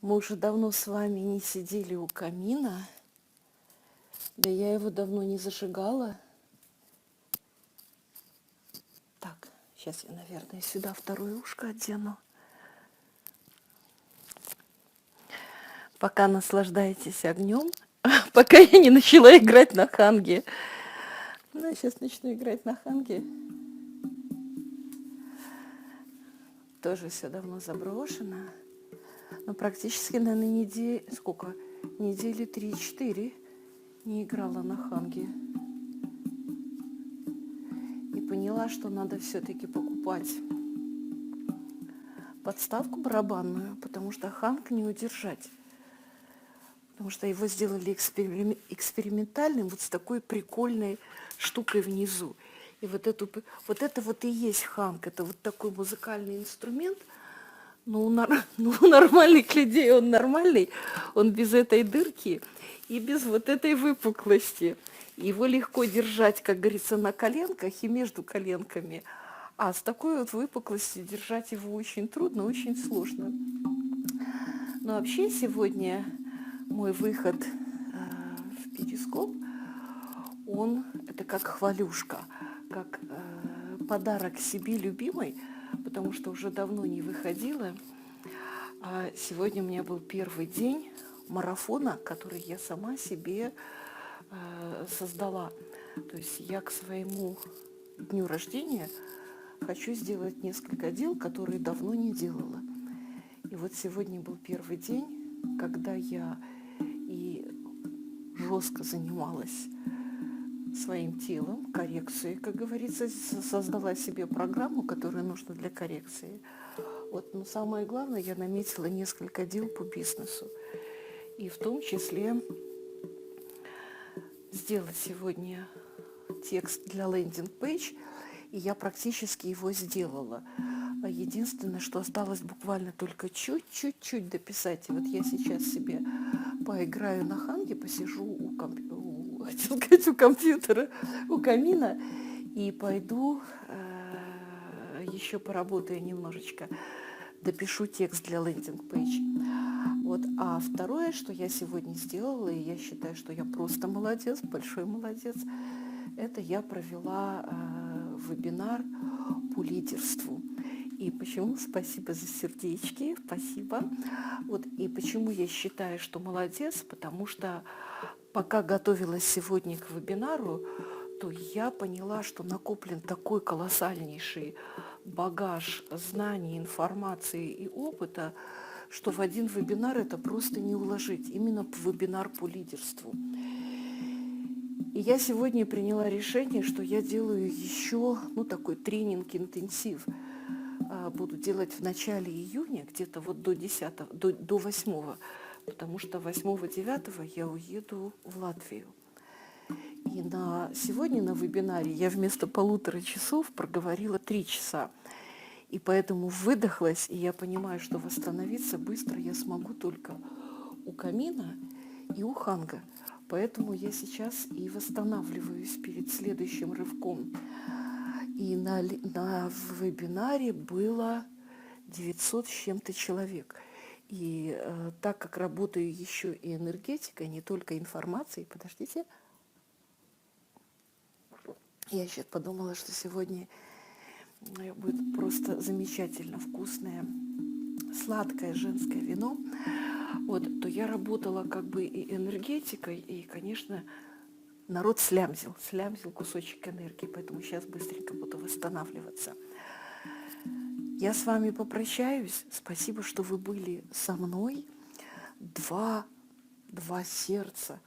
Мы уже давно с вами не сидели у камина, да я его давно не зажигала. Так, сейчас я, наверное, сюда второе ушко одену. Пока наслаждайтесь огнем, пока я не начала играть на ханге. Ну, я сейчас начну играть на ханге. Тоже все давно заброшено. Но практически, наверное, недели 3-4 не играла на ханге. И поняла, что надо все-таки покупать подставку барабанную, потому что ханг не удержать. Потому что его сделали экспериментальным вот с такой прикольной штукой внизу. И вот это вот и есть ханг. Это вот такой музыкальный инструмент. Но у нормальных людей он нормальный. Он без этой дырки и без вот этой выпуклости. Его легко держать, как говорится, на коленках и между коленками. А с такой вот выпуклостью держать его очень трудно, очень сложно. Но вообще сегодня мой выход в перископ, это как хвалюшка, как подарок себе любимой, потому что уже давно не выходила. А сегодня у меня был первый день марафона, который я сама себе создала. То есть я к своему дню рождения хочу сделать несколько дел, которые давно не делала. И вот сегодня был первый день, когда я и жестко занималась своим телом, коррекцией, как говорится, создала себе программу, которая нужна для коррекции. Вот, но самое главное, я наметила несколько дел по бизнесу. И в том числе сделать сегодня текст для лендинг-пейдж, и я практически его сделала. Единственное, что осталось буквально только чуть-чуть дописать. И вот я сейчас себе поиграю на ханге, посижу у компьютера, у камина, и пойду еще поработаю немножечко, допишу текст для лендинг-пейдж. Вот. А второе, что я сегодня сделала, и я считаю, что я просто молодец, большой молодец, это я провела вебинар по лидерству. И почему? Спасибо за сердечки, спасибо. Вот. И почему я считаю, что молодец, потому что пока готовилась сегодня к вебинару, то я поняла, что накоплен такой колоссальнейший багаж знаний, информации и опыта, что в один вебинар это просто не уложить, именно вебинар по лидерству. И я сегодня приняла решение, что я делаю еще такой тренинг-интенсив. Буду делать в начале июня, где-то вот до 8, потому что 8-9 я уеду в Латвию. И сегодня на вебинаре я вместо 1,5 часов проговорила 3 часа. И поэтому выдохлась, и я понимаю, что восстановиться быстро я смогу только у камина и у ханга. Поэтому я сейчас и восстанавливаюсь перед следующим рывком. И на вебинаре было 900 с чем-то человек. И так как работаю еще и энергетикой, не только информацией, подождите, я сейчас подумала, что сегодня будет просто замечательно вкусное, сладкое женское вино. Вот, то я работала как бы и энергетикой, и, конечно, народ слямзил кусочек энергии, поэтому сейчас быстренько буду восстанавливаться. Я с вами попрощаюсь. Спасибо, что вы были со мной. Два сердца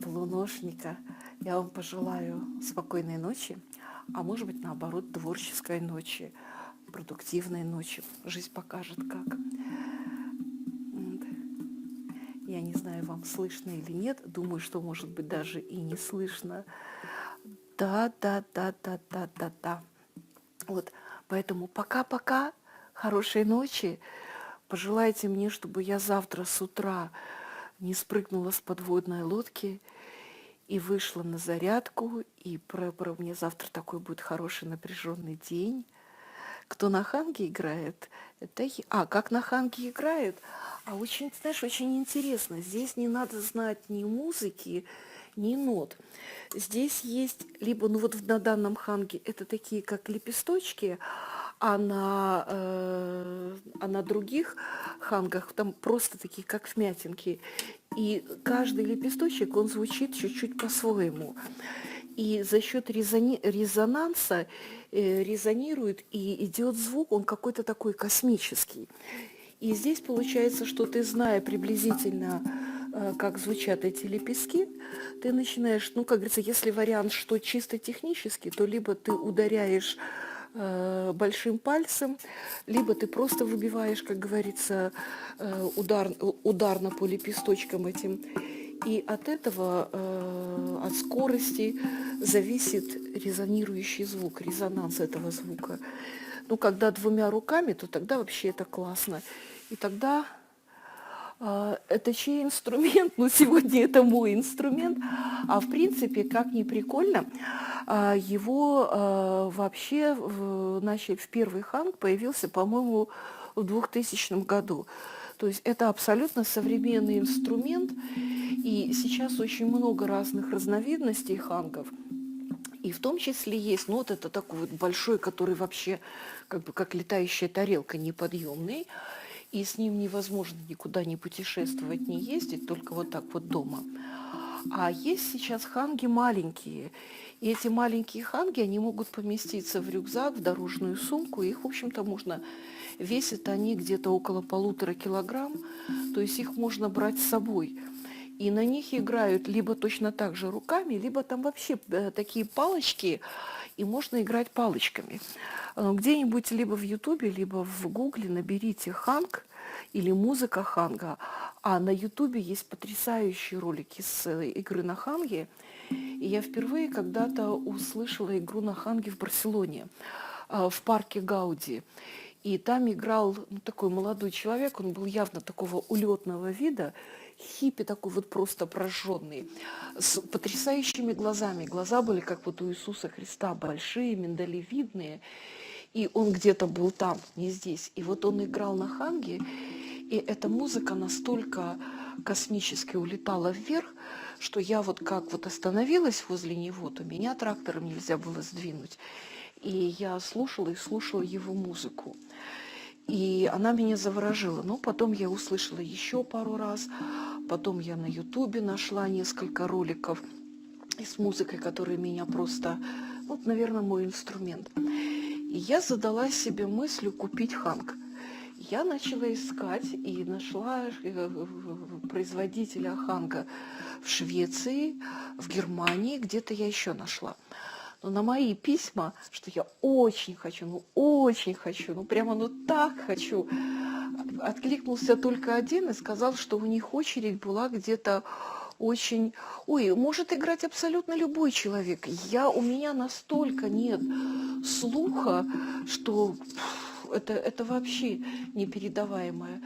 полуношника. Я вам пожелаю спокойной ночи, а может быть, наоборот, творческой ночи, продуктивной ночи. Жизнь покажет, как. Я не знаю, вам слышно или нет. Думаю, что, может быть, даже и не слышно. Да. Вот, поэтому пока-пока, хорошей ночи. Пожелайте мне, чтобы я завтра с утра не спрыгнула с подводной лодки и вышла на зарядку. И мне завтра такой будет хороший напряженный день, кто на ханге играет, это я. А, как на ханге играют? А очень, знаешь, очень интересно. Здесь не надо знать ни музыки, ни нот. Здесь есть либо, ну вот на данном ханге это такие, как лепесточки, а на других хангах там просто такие, как вмятинки. И каждый лепесточек, он звучит чуть-чуть по-своему. И за счет резонанса резонирует, и идет звук, он какой-то такой космический. И здесь получается, что ты, зная приблизительно, как звучат эти лепестки, ты начинаешь, ну, как говорится, если вариант, что чисто технически, то либо ты ударяешь большим пальцем, либо ты просто выбиваешь, как говорится, ударно по лепесточкам этим. И от этого, от скорости зависит резонирующий звук, резонанс этого звука. Ну, когда двумя руками, то тогда вообще это классно. И тогда это чей инструмент? Ну, сегодня это мой инструмент. А в принципе, как ни прикольно, его вообще начали в первый ханг появился, по-моему, в 2000 году. То есть это абсолютно современный инструмент, и сейчас очень много разных разновидностей хангов. И в том числе есть, ну вот это такой вот большой, который вообще как бы как летающая тарелка, неподъемный, и с ним невозможно никуда не путешествовать, не ездить, только вот так вот дома. А есть сейчас ханги маленькие, и эти маленькие ханги, они могут поместиться в рюкзак, в дорожную сумку, их, в общем-то, можно, весят они где-то около 1,5 килограмм, то есть их можно брать с собой. И на них играют либо точно так же руками, либо там вообще такие палочки, и можно играть палочками. Где-нибудь либо в Ютубе, либо в Гугле наберите ханг или музыка ханга. А на Ютубе есть потрясающие ролики с игры на ханге. И я впервые когда-то услышала игру на ханге в Барселоне, в парке Гауди. И там играл такой молодой человек, он был явно такого улетного вида, хиппи такой вот просто прожженный, с потрясающими глазами. Глаза были как вот у Иисуса Христа, большие, миндалевидные. И он где-то был там, не здесь. И вот он играл на ханге, и эта музыка настолько космически улетала вверх, что я вот как вот остановилась возле него, то меня трактором нельзя было сдвинуть. И я слушала и слушала его музыку. И она меня заворожила. Но потом я услышала еще пару раз. Потом я на Ютубе нашла несколько роликов с музыкой, которые меня просто... Вот, наверное, мой инструмент. И я задала себе мыслью купить ханг. Я начала искать и нашла производителя ханга в Швеции, в Германии, где-то я еще нашла. Но на мои письма, что я очень хочу, ну прямо ну так хочу, откликнулся только один и сказал, что у них очередь была где-то очень... Ой, может играть абсолютно любой человек. У меня настолько нет слуха, что это вообще непередаваемое.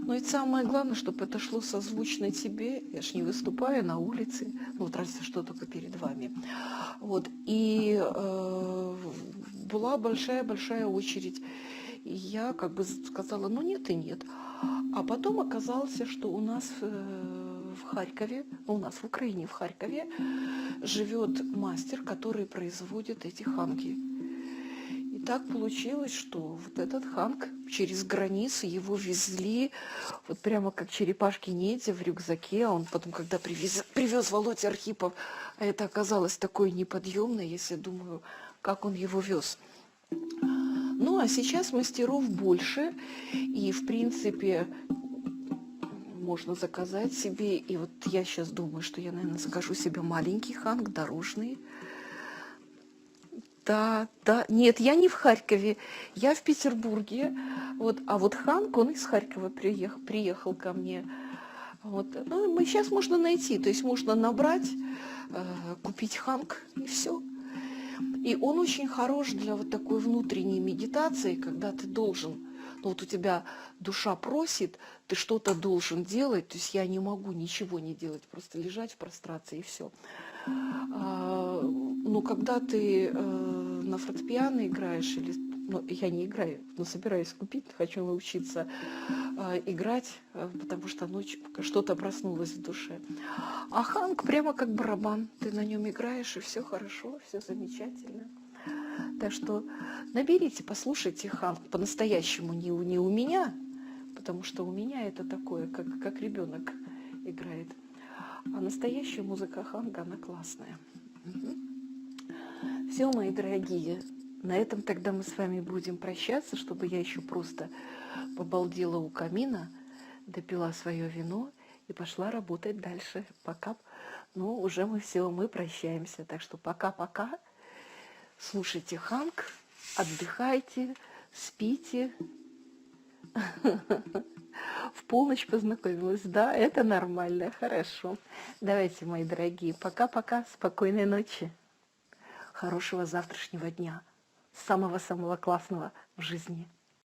Но и самое главное, чтобы это шло созвучно тебе. Я ж не выступаю на улице, ну вот разве что только перед вами. Вот. И была большая-большая очередь. И я как бы сказала, ну нет и нет. А потом оказалось, что у нас в Харькове, у нас в Украине, в Харькове, живет мастер, который производит эти ханги. И так получилось, что вот этот ханг через границу его везли, вот прямо как черепашки-ниндзя в рюкзаке. А он потом, когда привез Володя Архипов, а это оказалось такое неподъемное, если думаю, как он его вез. Ну, а сейчас мастеров больше, и, в принципе, можно заказать себе. И вот я сейчас думаю, что я, наверное, закажу себе маленький ханг, дорожный. Да. Нет, я не в Харькове, я в Петербурге. Вот, а вот ханг, он из Харькова приехал ко мне. Вот. Ну, сейчас можно найти, то есть можно набрать, купить ханг, и все. И он очень хорош для вот такой внутренней медитации, когда ты должен, ну вот у тебя душа просит, ты что-то должен делать, то есть я не могу ничего не делать, просто лежать в прострации и все. Ну, когда ты на фортепиано играешь, или, ну, я не играю, но собираюсь купить, хочу научиться играть, потому что что-то проснулось в душе. А ханг прямо как барабан, ты на нем играешь, и все хорошо, все замечательно. Так что наберите, послушайте ханг по-настоящему, не у меня, потому что у меня это такое, как ребенок играет. А настоящая музыка ханга, она классная. Все, мои дорогие, на этом тогда мы с вами будем прощаться, чтобы я еще просто побалдела у камина, допила свое вино и пошла работать дальше. Пока, ну, уже мы прощаемся. Так что пока-пока. Слушайте ханг, отдыхайте, спите. В полночь познакомилась. Да, это нормально, хорошо. Давайте, мои дорогие, пока-пока, спокойной ночи. Хорошего завтрашнего дня. Самого-самого классного в жизни.